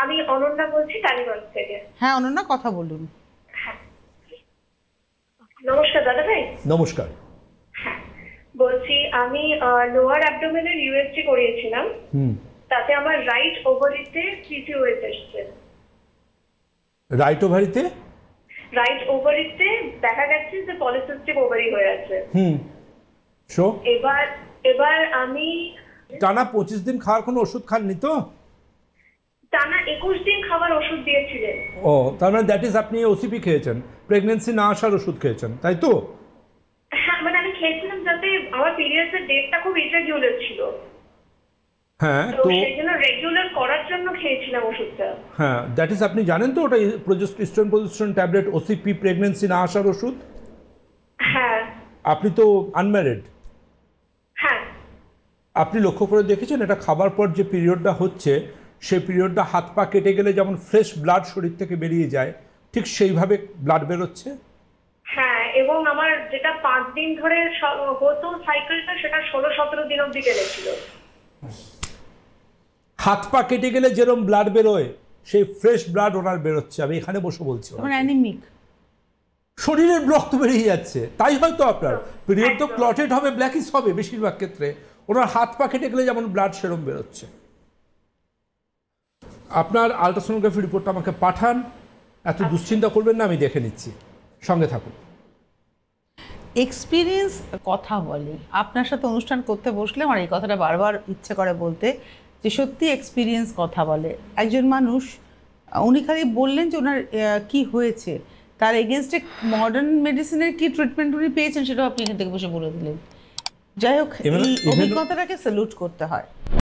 আমি অনন্যা বলছি টালিগঞ্জ থেকে। হ্যাঁ অনন্যা, কথা বলুন। হ্যাঁ, নমস্কার দাদা ভাই। নমস্কার। হ্যাঁ, বলছি আমি লোয়ার অ্যাবডোমেনের ইউএসজি করিয়েছিলাম। তাতে আমার রাইট ওভারিতে পিসিওএস এসেছে। রাইট ওভারিতে? রাইট ওভারিতে দেখা যাচ্ছে যে পলিসিস্টিক ওভারি হয়ে আছে। শো এবার আমি টানা 25 দিন খাওয়ার কোনো ওষুধ খাননি তো? টানা 21 দিন খাবার ওষুধ দিয়েছিলেন। ও, তার মানে দ্যাট ইজ আপনি ওসিপি খেয়েছেন, প্রেগন্যান্সি না আসার ওষুধ খেয়েছেন, তাই তো? হ্যাঁ, মানে আমি খেয়েছিলাম যাতে আমার পিরিয়ডসের ডেটটা খুব ইরেগুলার ছিল। হ্যাঁ, তো তো সেজন্য রেগুলার করার জন্য খেয়েছিলাম ওষুধটা। হ্যাঁ, দ্যাট ইজ আপনি জানেন তো ওটা প্রোজেস্টেরন ট্যাবলেট, ওসিপি, প্রেগন্যান্সি না আসার ওষুধ। হ্যাঁ। আপনি তো আনম্যারিড। হ্যাঁ। আপনি লক্ষ্য করে দেখেছেন এটা খাবার পর যে পিরিয়ডটা হচ্ছে সেই পিরিয়ডটা হাত পা কেটে গেলে যেমন ফ্রেশ ব্লাড শরীর থেকে বেরিয়ে যায়, ঠিক সেইভাবে ব্লাড বেরোচ্ছে? হ্যাঁ, এবং আমার যেটা 5 দিন ধরে হতো সাইকেলটা, সেটা 16-17 দিন অবধি কেটেছিল। হাত পা কেটে গেলে যেরকম ব্লাড বেরোয় সেই ফ্রেশ ব্লাড ওনার বেরোচ্ছে। আমি এখানে বসে বলছি, অ্যানিমিক, শরীরের রক্ত বেরিয়ে যাচ্ছে। তাই হয়তো আপনার পিরিয়ড তো ক্লটেড হবে, ব্ল্যাকিশ হবে বেশিরভাগ ক্ষেত্রে। ওনার হাত পা কেটে গেলে যেমন ব্লাড সেরম বেরোচ্ছে। আপনার আলট্রাসোনোগ্রাফি রিপোর্টটা আমাকে পাঠান, এত দুশ্চিন্তা করবেন না, আমি দেখে নিচ্ছি, সঙ্গে থাকুন। এক্সপিরিয়েন্স কথা বলে। আপনার সাথে অনুষ্ঠান করতে বসলে আমার এই কথাটা বারবার ইচ্ছে করে বলতে, যে সত্যি এক্সপিরিয়েন্স কথা বলে। একজন মানুষ, উনি খালি বললেন যে ওনার কী হয়েছে, তার এগেনস্টে মডার্ন মেডিসিনের কী ট্রিটমেন্ট উনি পেয়েছেন সেটাও আপনি এখান থেকে বসে বলে দিলেন। যাই হোক, এই অভিজ্ঞতাটাকে স্যালুট করতে হয়।